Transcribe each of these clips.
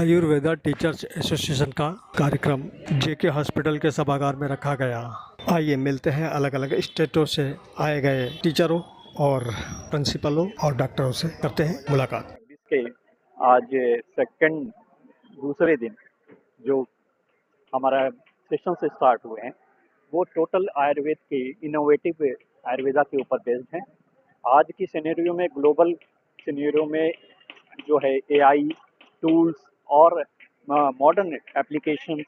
Ayurveda teachers association का कार्यक्रम JK hospital के सभागार में रखा गया। आइए मिलते हैं अलग अलग स्टेटों से आए गए टीचरों और प्रिंसिपलों और डॉक्टरों से, करते हैं मुलाकात। के आज सेकंड दूसरे दिन जो हमारा सेशन से स्टार्ट हुए हैं वो टोटल आयुर्वेद के इनोवेटिव आयुर्वेदा के ऊपर बेस्ड हैं। आज की सिनेरियो में, ग्लोबल सिनेरियो में जो है एआई टूल्स और मॉडर्न एप्लीकेशंस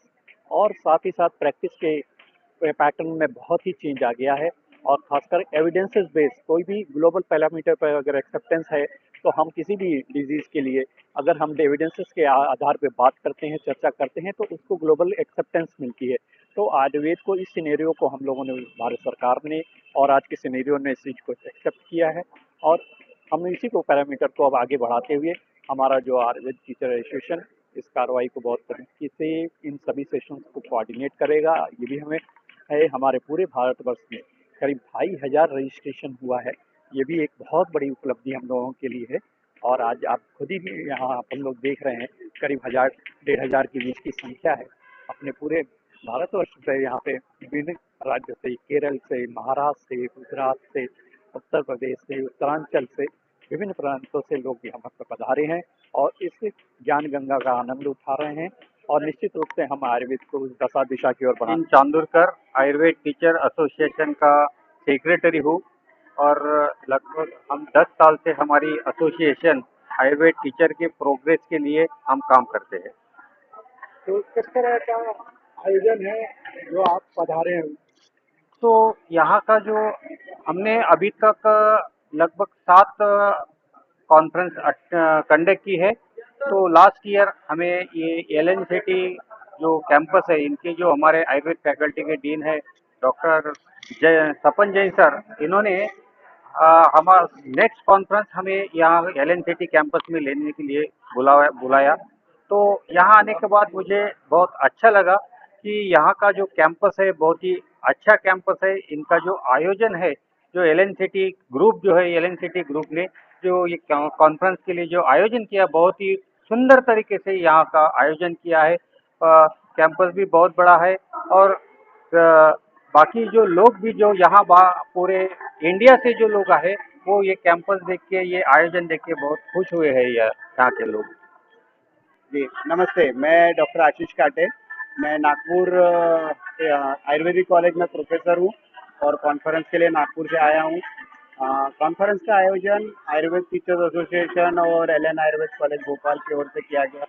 और साथ ही साथ प्रैक्टिस के पैटर्न में बहुत ही चेंज आ गया है। और खासकर एविडेंसेस बेस्ड कोई भी ग्लोबल पैरामीटर पर अगर एक्सेप्टेंस है तो हम किसी भी डिजीज़ के लिए अगर हम एविडेंसेस के आधार पे बात करते हैं, चर्चा करते हैं तो उसको ग्लोबल एक्सेप्टेंस मिलती है। तो आयुर्वेद को, इस सिनेरियो को हम लोगों ने, भारत सरकार ने और आज के सिनेरियो ने इस चीज़ को एक्सेप्ट किया है और हम इसी को पैरामीटर को अब आगे बढ़ाते हुए हमारा जो आयुर्वेद टीचर एसोसिएशन इस कार्रवाई को बहुत तरीके से इन सभी सेशंस को कोऑर्डिनेट करेगा। ये भी हमें है, हमारे पूरे भारतवर्ष में करीब 2,500 रजिस्ट्रेशन हुआ है। ये भी एक बहुत बड़ी उपलब्धि हम लोगों के लिए है। और आज आप खुद ही यहाँ हम लोग देख रहे हैं करीब 1,000 1,500 के बीच की संख्या है। अपने पूरे भारतवर्ष से यहाँ पे विभिन्न राज्य से, केरल से, महाराष्ट्र से, गुजरात से, उत्तर प्रदेश से, उत्तरांचल से, विभिन्न प्रांतों से लोग यहाँ पर पधारे हैं और इस ज्ञान गंगा का आनंद उठा रहे हैं। और निश्चित रूप से हम आयुर्वेद को उस दशा दिशा की ओर बढ़ा। चांदुरकर आयुर्वेद टीचर एसोसिएशन का सेक्रेटरी हूँ और लगभग हम 10 साल से हमारी एसोसिएशन आयुर्वेद टीचर के प्रोग्रेस के लिए हम काम करते हैं। तो किस तरह का आयोजन है जो आप पधारे हैं? तो यहाँ का जो हमने अभी तक लगभग 7 कॉन्फ्रेंस कंडक्ट की है। तो लास्ट ईयर हमें ये एलन सिटी जो कैंपस है, इनके जो हमारे आयुर्वेद फैकल्टी के डीन है डॉक्टर सपन जैन सर, इन्होंने हमारा नेक्स्ट कॉन्फ्रेंस हमें यहाँ एलन सिटी कैंपस में लेने के लिए बुलाया। तो यहाँ आने के बाद मुझे बहुत अच्छा लगा कि यहाँ का जो कैंपस है बहुत ही अच्छा कैंपस है। इनका जो आयोजन है, जो एलन सिटी ग्रुप जो है, एलन सिटी ग्रुप ने जो ये कॉन्फ्रेंस के लिए जो आयोजन किया, बहुत ही सुंदर तरीके से यहाँ का आयोजन किया है। कैंपस भी बहुत बड़ा है और बाकी जो लोग भी जो यहाँ पूरे इंडिया से जो लोग आए वो ये कैंपस देख के, ये आयोजन देख के बहुत खुश हुए हैं यहाँ के लोग। जी नमस्ते, मैं डॉक्टर आशीष काटे। मैं नागपुर आयुर्वेदिक कॉलेज में प्रोफेसर हूँ और कॉन्फ्रेंस के लिए नागपुर से आया हूँ। कॉन्फ्रेंस का आयोजन आयुर्वेद टीचर्स एसोसिएशन और एलएन आयुर्वेद कॉलेज भोपाल की ओर से किया गया।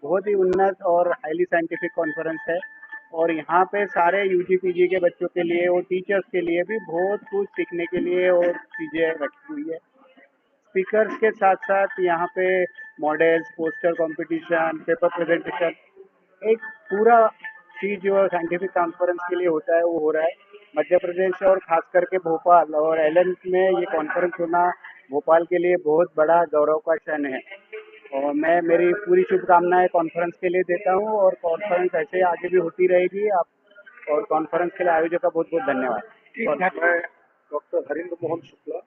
बहुत ही उन्नत और हाईली साइंटिफिक कॉन्फ्रेंस है और यहाँ पे सारे यूजी पीजी के बच्चों के लिए और टीचर्स के लिए भी बहुत कुछ सीखने के लिए और चीज़ें रखी हुई है। स्पीकर्स के साथ साथ यहाँ पे models, poster competition, paper presentation, एक पूरा चीज जो साइंटिफिक कॉन्फ्रेंस के लिए होता है वो हो रहा है। मध्य प्रदेश और खास करके भोपाल और एलन में ये कॉन्फ्रेंस होना भोपाल के लिए बहुत बड़ा गौरव का क्षण है और मैं मेरी पूरी शुभकामनाएं कॉन्फ्रेंस के लिए देता हूँ और कॉन्फ्रेंस ऐसे आगे भी होती रहेगी। आप और कॉन्फ्रेंस के लिए आयोजक का बहुत बहुत धन्यवाद। और मैं doctor Harindra Mohan Shukla,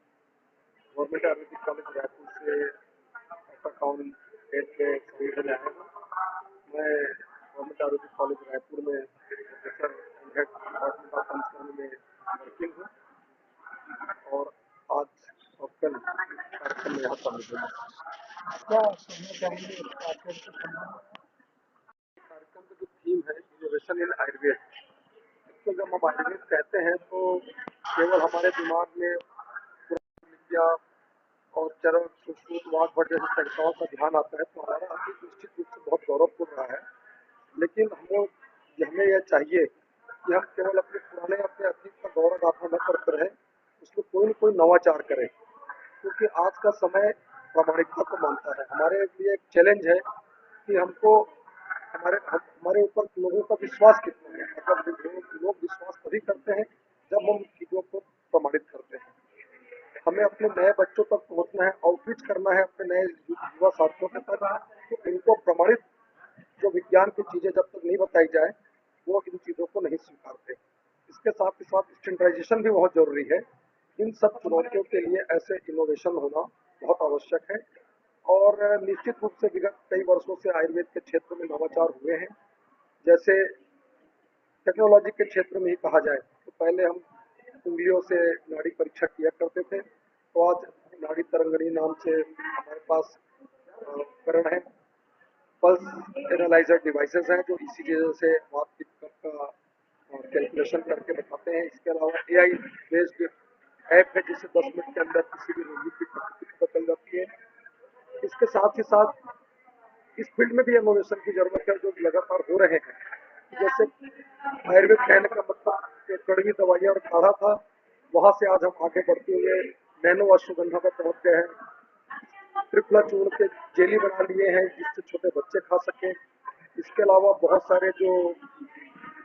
government Ayurvedic college Raipur से अकाउंट हेड के पोजीशन में आया हूँ। मैं गवर्नमेंट आयुर्वेदिक कॉलेज रायपुर में professor head department of Sanskrit में वर्किंग हूँ और आज और कल कार्यक्रम में यहाँ शामिल हूँ। क्या सुनना चाहेंगे इस कार्यक्रम के संबंध में? कार्यक्रम का जो थीम है इनोवेशन इन आयुर्वेद, इसको जब हम आयुर्वेद कहते हैं तो केवल हमारे दिमाग में पुरानी विद्या और चरक, सुश्रुत, वाग्भट जैसी संस्थाओं का ध्यान आता है तो हमारा अतीत निश्चित रूप से बहुत गौरवपूर्ण रहा है। लेकिन हमें यह चाहिए कि हम केवल अपने अतीत का गौरव गाथा न करते रहें, उसमें कोई न कोई नवाचार करें, क्योंकि आज का समय प्रामाणिकता को मानता है। हमारे लिए एक चैलेंज है कि हमको हमारे ऊपर लोगों का विश्वास कितना है। मतलब लोग विश्वास तभी करते हैं जब हम चीज़ों को प्रमाणित करते हैं। हमें अपने नए बच्चों तक पहुंचना है, आउटरीच करना है अपने नए युवा साथियों के तक, तो इनको प्रमाणित जो विज्ञान की चीज़ें जब तक नहीं बताई जाए वो इन चीज़ों को नहीं स्वीकारते। इसके साथ ही साथ स्टैंडर्डाइजेशन भी बहुत जरूरी है। इन सब चुनौतियों के लिए ऐसे इनोवेशन होना बहुत आवश्यक है और निश्चित रूप से विगत कई वर्षों से आयुर्वेद के क्षेत्र में नवाचार हुए हैं। जैसे टेक्नोलॉजी के क्षेत्र में ही कहा जाए तो पहले हम उंगलियों से नाड़ी परीक्षा किया करते थे, तो आज नाड़ी तरंगणी नाम से हमारे पास उपकरण है। पल्स एनालाइजर डिवाइसेस हैं जो ECG से वात पित्त का कैलकुलेशन करके बताते हैं। इसके अलावा AI बेस्ड ऐप है जिससे 10 मिनट के अंदर किसी भी रोगी की प्रकृति पता चल जाती है। इसके साथ ही साथ इस फील्ड में भी इनोवेशन की जरूरत है जो लगातार हो रहे हैं। जैसे आयुर्वेद कहने का मतलब जो कड़वी दवाइयाँ और काढ़ा था, वहाँ से आज हम आगे बढ़ते हुए नैनो अश्वगंधा पर पहुँच गए हैं। त्रिफला चूर्ण के जेली बना लिए हैं जिससे छोटे बच्चे खा सकें। इसके अलावा बहुत सारे जो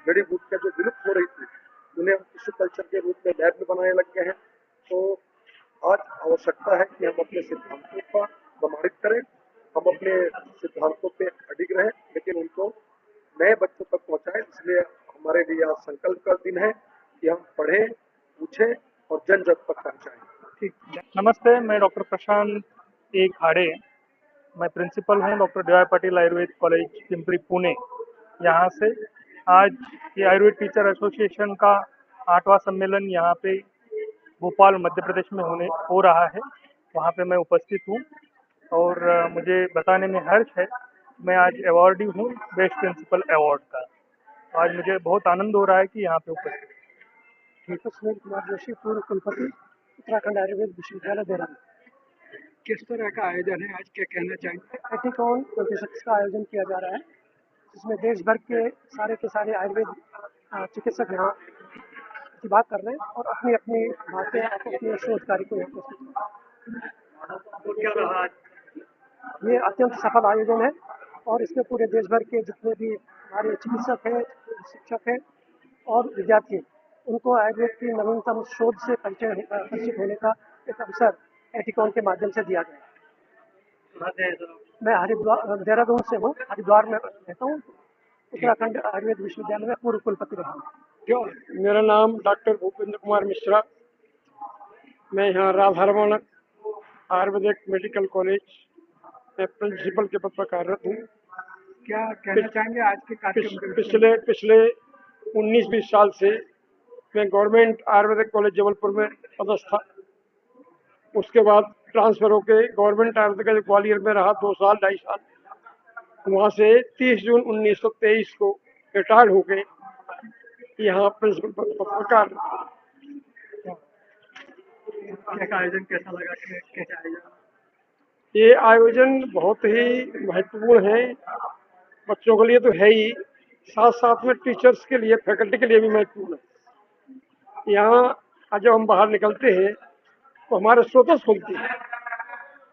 जड़ी बूटियाँ जो विलुप्त हो रही थी उन्हें हम टिश्यू कल्चर के रूप में लैब में बनाने लग गए हैं। तो आज आवश्यकता है कि हम अपने सिद्धांतों का प्रमाणित करें, हम अपने सिद्धांतों पे अडिग रहें, लेकिन उनको नए बच्चों तक पहुंचाएं। इसलिए हमारे लिए आज संकल्प का दिन है कि हम पढ़ें, पूछें और जन जन तक पहुंचाएं। ठीक। नमस्ते, मैं डॉक्टर प्रशांत ए खाड़े, मैं प्रिंसिपल हूँ doctor D.Y.. Patil Ayurveda college Pimpri Pune. यहाँ से आज ये आयुर्वेद टीचर एसोसिएशन का 8वां सम्मेलन यहाँ पे भोपाल मध्य प्रदेश में हो रहा है, वहाँ पे मैं उपस्थित हूँ और मुझे बताने में हर्ष है मैं आज अवॉर्डी हूँ बेस्ट प्रिंसिपल अवार्ड का। तो आज मुझे बहुत आनंद हो रहा है कि यहाँ पे उपस्थित हूँ। सुनील कुमार जोशी, पूर्व कुलपति, उत्तराखंड आयुर्वेद विश्वविद्यालय देहरादून। किस तरह का आयोजन है आज, क्या कहना चाहेंगे? एथिकॉन 26 का आयोजन किया जा रहा है, जिसमें देश भर के सारे आयुर्वेद चिकित्सक यहाँ प्रतिभाग कर रहे हैं और अपनी अपनी बातें, अपने शोध कार्य को यहाँ प्रस्तुत कर रहे हैं। ये अत्यंत सफल आयोजन है और इसमें पूरे देश भर के जितने भी हमारे चिकित्सक हैं, शिक्षक हैं और विद्यार्थी, उनको आयुर्वेद की नवीनतम शोध से परिचित होने का एक अवसर एथिकॉन के माध्यम से दिया गया। मैं हरिद्वार देहरादून से हूँ, हरिद्वार में रहता हूँ, उत्तराखंड आयुर्वेद विश्वविद्यालय में पूर्व कुलपति रहा हूँ। मेरा नाम डॉक्टर भूपेंद्र कुमार मिश्रा, मैं यहाँ राधारमण आयुर्वेदिक मेडिकल कॉलेज में प्रिंसिपल के पद पर कार्यरत हूँ। क्या कहना चाहेंगे आज के कार्यक्रम? पिछले 19-20 साल से मैं गवर्नमेंट आयुर्वेदिक कॉलेज जबलपुर में पदस्थ था। उसके बाद ट्रांसफर होके गवर्नमेंट आयुर्वेदिक कॉलेज ग्वालियर में रहा 2 साल 2.5 साल। वहाँ से 30 जून 1923 को रिटायर्ड होके यहाँ प्रिंसिपल पद पर कार्यरत। आयोजन कैसा लगा? कैसा आयोजन? ये आयोजन बहुत ही महत्वपूर्ण है, बच्चों के लिए तो है ही, साथ साथ में टीचर्स के लिए, फैकल्टी के लिए भी महत्वपूर्ण है। यहाँ जब हम बाहर निकलते हैं तो हमारे स्रोतस खुलती है,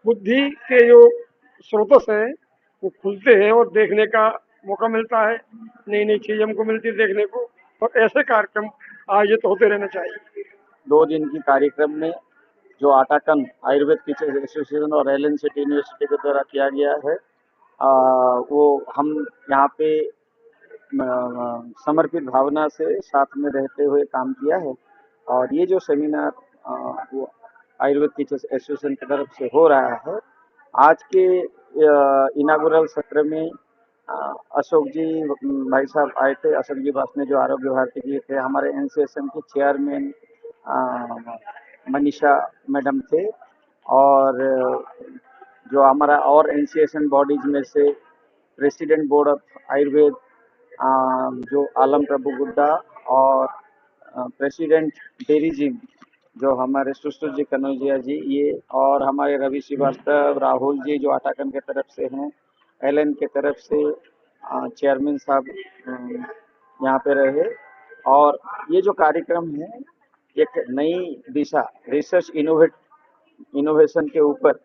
बुद्धि के जो स्रोतस हैं वो खुलते हैं और देखने का मौका मिलता है, नई नई चीज़ हमको मिलती है देखने को, और ऐसे कार्यक्रम आयोजित होते रहना चाहिए। 2 दिन की कार्यक्रम में जो आटाकन आयुर्वेद टीचर्स एसोसिएशन और एलन सिटी यूनिवर्सिटी के द्वारा किया गया है, वो हम यहाँ पे समर्पित भावना से साथ में रहते हुए काम किया है। और ये जो सेमिनार वो आयुर्वेद टीचर्स एसोसिएशन की तरफ से हो रहा है, आज के इनागुरल सत्र में अशोक जी भाई साहब आए थे, अशोक जी भाषण जो आरोग्य भारती जी थे, हमारे एनसीएसएम के चेयरमैन मनीषा मैडम थे, और जो हमारा और एनसीएसएम बॉडीज में से प्रेसिडेंट बोर्ड ऑफ आयुर्वेद जो आलम प्रभु गुड्डा, और प्रेसिडेंट डेरी जिम जो हमारे सुष्टु जी कनौजिया जी, ये और हमारे रवि श्रीवास्तव, राहुल जी जो आटाकन के तरफ से हैं, एलन के तरफ से चेयरमैन साहब यहाँ पे रहे। और ये जो कार्यक्रम है एक नई दिशा, रिसर्च इनोवेशन के ऊपर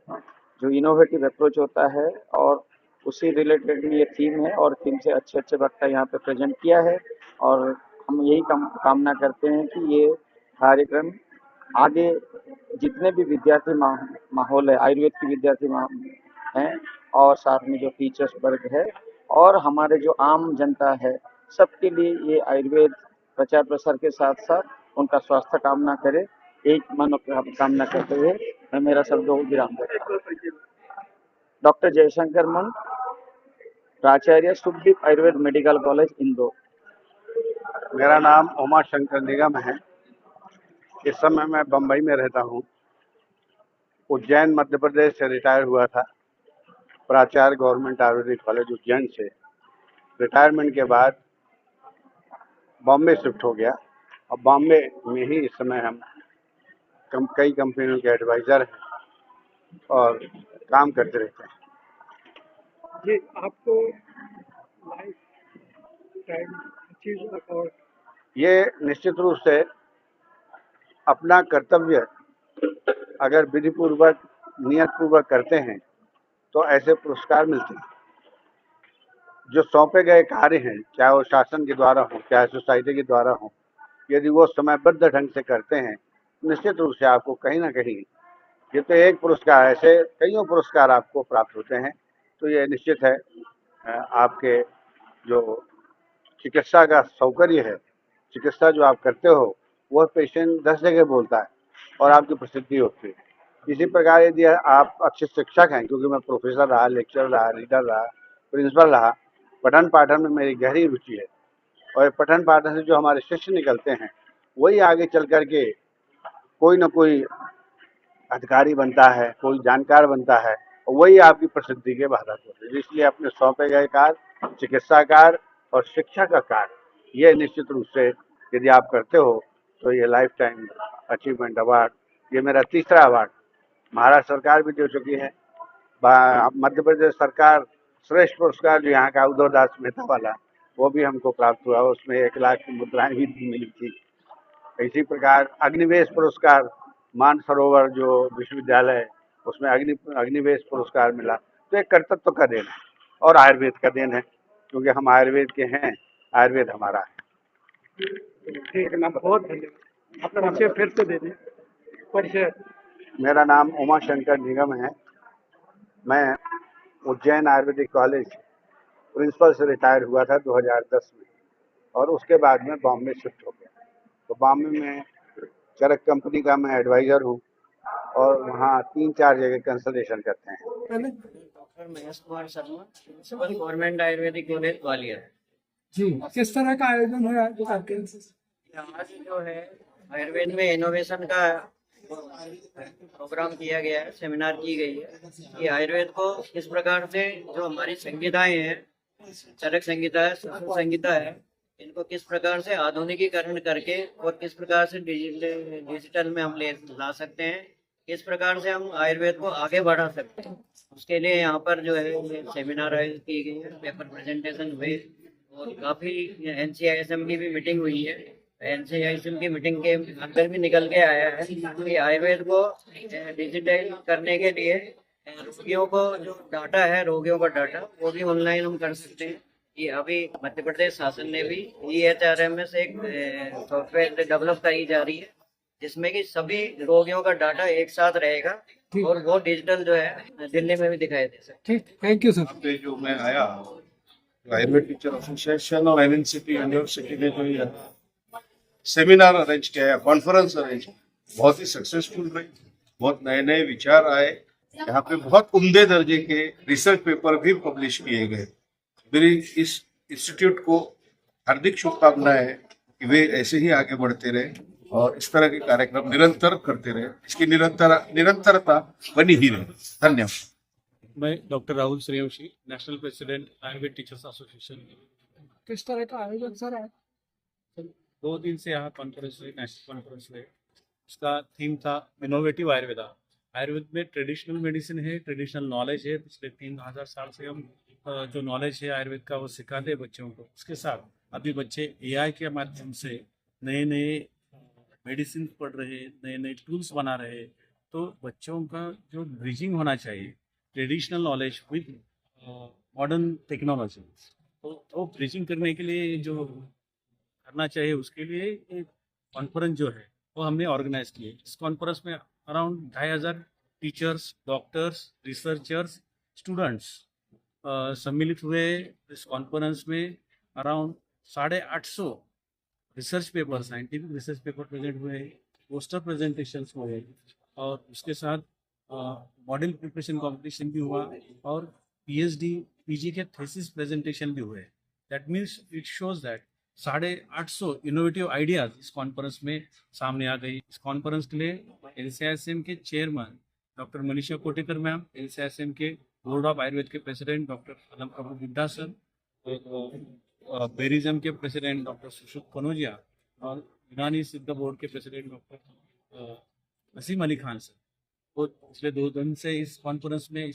जो इनोवेटिव अप्रोच होता है, और उसी रिलेटेड में ये थीम है, और थीम से अच्छे अच्छे वक्ता यहाँ पे प्रेजेंट किया है। और हम यही कामना करते हैं कि ये कार्यक्रम आगे जितने भी विद्यार्थी माहौल है, आयुर्वेद की विद्यार्थी हैं, और साथ में जो टीचर्स वर्ग है और हमारे जो आम जनता है, सबके लिए ये आयुर्वेद प्रचार प्रसार के साथ साथ उनका स्वास्थ्य कामना करे, एक मनोकामना करते हुए मैं मेरा शब्दों को विराम देता हूं। डॉक्टर जयशंकर मुंड, प्राचार्य सुखदीप आयुर्वेद मेडिकल कॉलेज इंदौर। मेरा नाम उमा शंकर निगम है। इस समय मैं बम्बई में रहता हूँ। उज्जैन मध्य प्रदेश से रिटायर हुआ था, प्राचार्य गवर्नमेंट आयुर्वेदिक कॉलेज उज्जैन से। रिटायरमेंट के बाद बॉम्बे शिफ्ट हो गया। अब बॉम्बे में ही इस समय हम कई कंपनियों के एडवाइज़र हैं और काम करते रहते हैं। जी, आपको लाइफ टाइम अचीव और ये निश्चित रूप से अपना कर्तव्य अगर विधिपूर्वक नियतपूर्वक करते हैं तो ऐसे पुरस्कार मिलते हैं। जो सौंपे गए कार्य हैं, चाहे वो शासन के द्वारा हो, चाहे सोसाइटी के द्वारा हो, यदि वो समयबद्ध ढंग से करते हैं, निश्चित रूप से आपको कहीं ना कहीं, ये तो एक पुरस्कार, ऐसे कईयों पुरस्कार आपको प्राप्त होते हैं। तो ये निश्चित है आपके जो चिकित्सा का सौकर्य है, चिकित्सा जो आप करते हो, वह पेशेंट 10 जगह बोलता है और आपकी प्रसिद्धि होती है। इसी प्रकार यदि आप अच्छे शिक्षक हैं, क्योंकि मैं प्रोफेसर रहा, लेक्चरर रहा, रीडर रहा, प्रिंसिपल रहा, पठन पाठन में मेरी गहरी रुचि है और पठन पाठन से जो हमारे शिष्य निकलते हैं वही आगे चल कर के कोई ना कोई अधिकारी बनता है, कोई जानकार बनता है और वही आपकी प्रसिद्धि के बाधक होते हैं। इसलिए अपने सौंपे गए कार्य, चिकित्सा कार्य और शिक्षा का कार्य, ये निश्चित रूप से यदि आप करते हो तो ये लाइफ टाइम अचीवमेंट अवार्ड, ये मेरा तीसरा अवार्ड महाराष्ट्र सरकार भी दे चुकी है। मध्य प्रदेश सरकार श्रेष्ठ पुरस्कार जो यहाँ का उद्धव दास मेहता वाला, वो भी हमको प्राप्त हुआ, उसमें 1 लाख की मुद्राएं भी मिली थी। इसी प्रकार अग्निवेश पुरस्कार, मानसरोवर जो विश्वविद्यालय है उसमें अग्निवेश पुरस्कार मिला। तो एक कर्तव्य का देन है और आयुर्वेद का देन है, क्योंकि हम आयुर्वेद के हैं, आयुर्वेद हमारा है। ठीक है, मैं बहुत धन्यवाद। अपना परिचय फिर से दे दें। परिचय। मेरा नाम उमा शंकर निगम है। मैं उज्जैन आयुर्वेदिक कॉलेज प्रिंसिपल से रिटायर हुआ था 2010 में और उसके बाद में बॉम्बे शिफ्ट हो गया। तो बॉम्बे में चरक कंपनी का मैं एडवाइज़र हूँ और वहाँ 3-4 जगह कंसल्टेशन करते हैं। Doctor Mahesh Kumar Sharma, principal government Ayurvedic college Gwalior. जी, किस तरह का आयोजन है आपके? आज जो है आयुर्वेद में इनोवेशन का प्रोग्राम किया गया है, सेमिनार की गई है कि आयुर्वेद को किस प्रकार से जो हमारी संहिताएं हैं, चरक संहिता है, सुश्रुत संहिता है, इनको किस प्रकार से आधुनिकीकरण करके और किस प्रकार से डिजिटल में हम ला सकते हैं, किस प्रकार से हम आयुर्वेद को आगे बढ़ा सकते हैं। उसके लिए यहाँ पर जो है ये सेमिनार आयोजित की गई है, पेपर प्रेजेंटेशन हुए और काफ़ी NCISM की भी मीटिंग हुई है। NCISM की मीटिंग के अंदर भी निकल के आया है कि आयुर्वेद को डिजिटल करने के लिए रोगियों को जो डाटा है, रोगियों का डाटा, वो भी ऑनलाइन हम कर सकते हैं। ये अभी मध्य प्रदेश शासन ने भी EHRMS एक सॉफ्टवेयर डेवलप करी जा रही है जिसमें कि सभी रोगियों का डाटा एक साथ रहेगा और वो डिजिटल जो है दिल्ली में भी दिखाई दे सकता है। ठीक, थैंक यू सर। पे जो मैं आया, आयुर्वेद टीचर एसोसिएशन और NNCT यूनिवर्सिटी ने जो ये सेमिनार अरेंज किया है, कॉन्फ्रेंस अरेंज, बहुत ही सक्सेसफुल रही। बहुत नए नए विचार आए। यहाँ पे बहुत उम्दे दर्जे के रिसर्च पेपर भी पब्लिश किए गए। मेरी इस इंस्टीट्यूट को हार्दिक शुभकामनाएं कि वे ऐसे ही आगे बढ़ते रहे और इस तरह के कार्यक्रम निरंतर करते रहे, इसकी निरंतरता बनी ही रहे। धन्यवाद। मैं doctor Rahul Suryavanshi, national president Ayurveda teachers association. किस तरह का आयोजन सर है? 2 दिन से यहाँ कॉन्फ्रेंस हुई, नेशनल कॉन्फ्रेंस हुई। उसका थीम था इनोवेटिव आयुर्वेदा। आयुर्वेद में ट्रेडिशनल मेडिसिन है, ट्रेडिशनल नॉलेज है। पिछले 3000 साल से हम जो नॉलेज है आयुर्वेद का वो सिखाते हैं बच्चों को। उसके साथ अभी बच्चे AI के माध्यम से नए नए मेडिसिन पढ़ रहे, नए नए टूल्स बना रहे। तो बच्चों का जो ब्रिजिंग होना चाहिए, traditional knowledge with modern technology, तो वो ब्रिजिंग करने के लिए जो करना चाहिए, उसके लिए एक कॉन्फ्रेंस जो है वो हमने ऑर्गेनाइज की है। इस कॉन्फ्रेंस में around 2500 teachers, doctors, researchers, students सम्मिलित हुए। इस कॉन्फ्रेंस में around 850 research paper, scientific research paper present हुए, पोस्टर प्रेजेंटेशंस हुए और उसके साथ मॉडल प्रिपरेशन कंपटीशन भी हुआ और पीएचडी पीजी के थीसिस प्रेजेंटेशन भी हुए। That means it shows that 850 innovative ideas इस कॉन्फ्रेंस में सामने आ गई। इस कॉन्फ्रेंस के लिए एलसीआईएसएम के chairman doctor Manisha Kotekar ma'am, LCISM के बोर्ड ऑफ आयुर्वेद के प्रेसिडेंट डॉक्टर आलम प्रभु गुड्डा सर, बेरिज्म के प्रेसिडेंट डॉक्टर सुश्रुत कनौजिया और यूनानी सिद्ध बोर्ड के president doctor Wasim Ali Khan sir. तो पिछले 2 दिन से इस कॉन्फ्रेंस में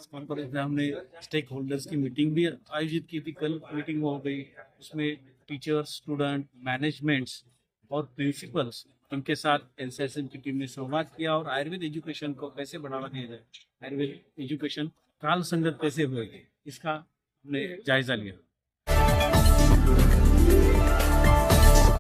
हमने स्टेक होल्डर्स की मीटिंग भी आयोजित की थी। कल मीटिंग हो गई, उसमें टीचर्स, स्टूडेंट, मैनेजमेंट्स और प्रिंसिपल्स उनके साथ एलसीआईएसएम की टीम ने संवाद किया और आयुर्वेद एजुकेशन को कैसे बढ़ावा दिया जाए, आयुर्वेद एजुकेशन काल संगत कैसे होगी, इसका हमने जायजा लिया।